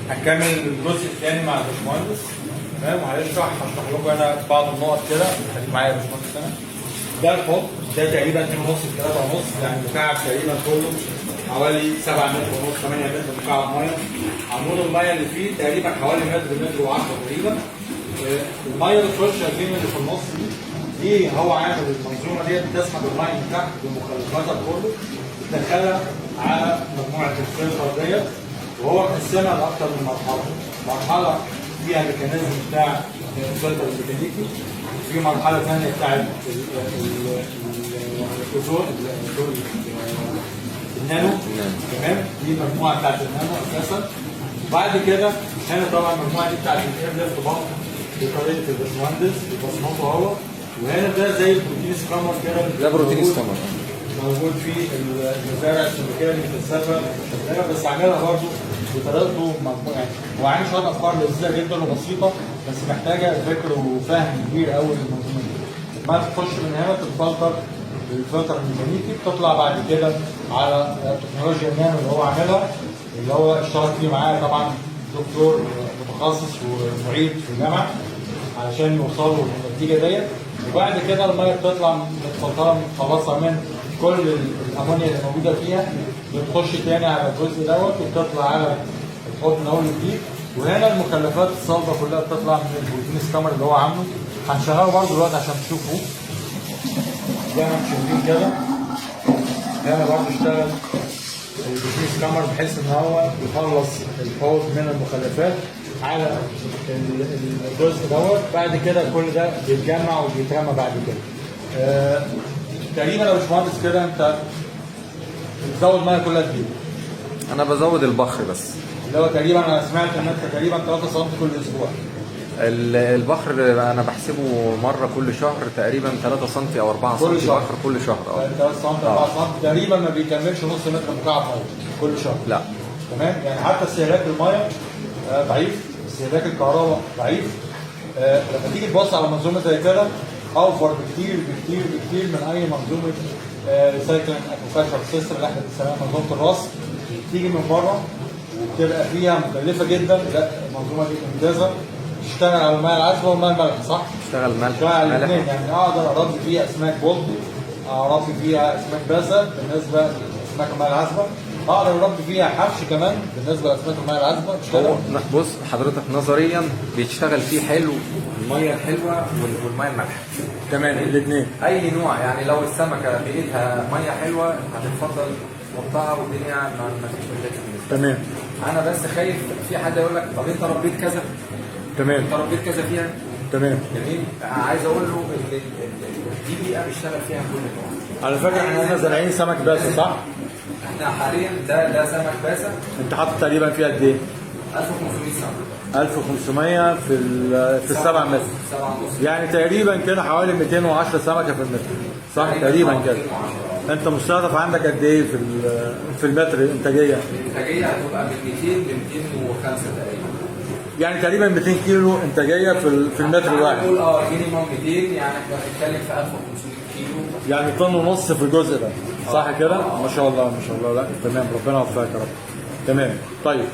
هنكمل الجزء الثاني مع الباشمهندس. تمام، وهشرح لكم انا بعض النقط كده. خليك معايا يا باشمهندس. انا ده الحوض ده تقريبا 2.5 3.5، يعني مكعب تقريبا كله حوالي 7 متر ونص 8 متر مكعب ميه. عمود الميه اللي فيه تقريبا حوالي متر و10 تقريبا. الميه اللي بتخش اللي في النص دي هو عامل المنظومه دي بتسحب الميه من تحت بمخلفاتها كله، بتدخلها على مجموعه الفلتر ديت، وهو مقسمها لاكثر من مرحله. مرحله فيها الميكانيزم بتاع الفلتر الميكانيكي، في مرحله ثانيه بتاعت النانو. تمام، دي المجموعه بتاعت النانو اساسا. وبعد كده هنا طبعا المجموعه دي بتاعت الاير ليفت بامب بطريقه الباشمهندس بتصميمه هو. وهنا ده زي البروتين سكامر كده، ده بروتين سكامر موجود في المزارع السمكيه اللي بتتسافر شغاله، بس عاملها برضه بطريقته يعني هو عامل شويه افكار لذيذه جدا وبسيطه، بس محتاجه فكر وفهم كبير قوي للمنظومه دي. ما تخش من هنا تتفلتر بالفلتر الميكانيكي، بتطلع بعد كده على تكنولوجيا النانو اللي هو عاملها، اللي هو اشترك فيه معايا طبعا دكتور متخصص ومعيد في الجامعه علشان يوصلوا للنتيجه ديت. وبعد كده الميه بتطلع متفلتره متخلصه من كل الامونيا اللي موجوده فيها، بتخش تاني على الجزء دوت وبتطلع على الحوض من اول وجديد. وهنا المخلفات الصلبه كلها بتطلع من البروتين سكامر اللي هو عامله. هنشغله برضه دلوقتي عشان تشوفوا زي ما انتم شايفين كده. هنا برضه اشتغل البروتين سكامر بحيث ان هو يخلص الحوض من المخلفات على الجزء دوت. بعد كده كل ده بيتجمع وبيترمى بعد كده. تقريبا يا باشمهندس كده انت بتزود ميه كلها قد ايه؟ انا بزود البخر بس، اللي هو تقريبا انا سمعت ان انت تقريبا 3 سم كل اسبوع. البخر انا بحسبه مره كل شهر تقريبا 3 سم او 4 سم بخر كل شهر. 3 سم 4 سم تقريبا ما بيكملش نص متر مكعب ميه كل شهر. لا تمام، يعني حتى استهلاك الميه ضعيف، استهلاك الكهرباء ضعيف. لما تيجي تبص على منظومه زي كده اوفر بكتير بكتير بكتير من اي منظومه ريسايكلينج اكوفاكشر سيستم اللي احنا بنسميها منظومه الراس، بتيجي من بره وبتبقى فيها مكلفه جدا. لا، المنظومه دي ممتازه، تشتغل على الميه العذبه والميه المالحه، صح؟ تشتغل ملح، تشتغل على الاثنين، يعني اقدر اربي فيها اسماك بولتي، اربي فيها اسماك باسه بالنسبه لاسماك الميه العذبه، اقدر اربي فيها حفش كمان بالنسبه لاسماك الميه العذبه. هو بص حضرتك نظريا بيشتغل فيه حلو الميه الحلوه والميه المالحه. تمام، الاثنين اي نوع، يعني لو السمكه لقيتها ميه حلوه هتتفضل وقتها والدنيا ما فيش مشاكل. تمام. انا بس خايف في حد يقول لك طب انت ربيت كذا، تمام، انت ربيت كذا فيها. تمام، جميل. عايز اقول له ان دي بيئه بيشتغل فيها كل نوع. على فكره احنا هنا زارعين سمك باسه، صح؟ احنا حاليا ده سمك باسه. انت حاطط تقريبا فيها قد ايه؟ 1500 سمك. 1500 في السبع متر، 7.5، يعني تقريبا كده حوالي 210 سمكه في المتر، صح؟ تقريبا كده. انت مستهدف عندك قد ايه في المتر انتاجيه؟ الانتاجيه هتبقى من 200 ل 205 تقريبا، يعني تقريبا 200 كيلو انتاجيه في المتر الواحد. نقول مينيمم 200، يعني احنا بنتكلم في 1500 كيلو، يعني طن ونص في الجزء ده، صح كده؟ ما شاء الله ما شاء الله. لا تمام، ربنا يوفقك يا رب. تمام، طيب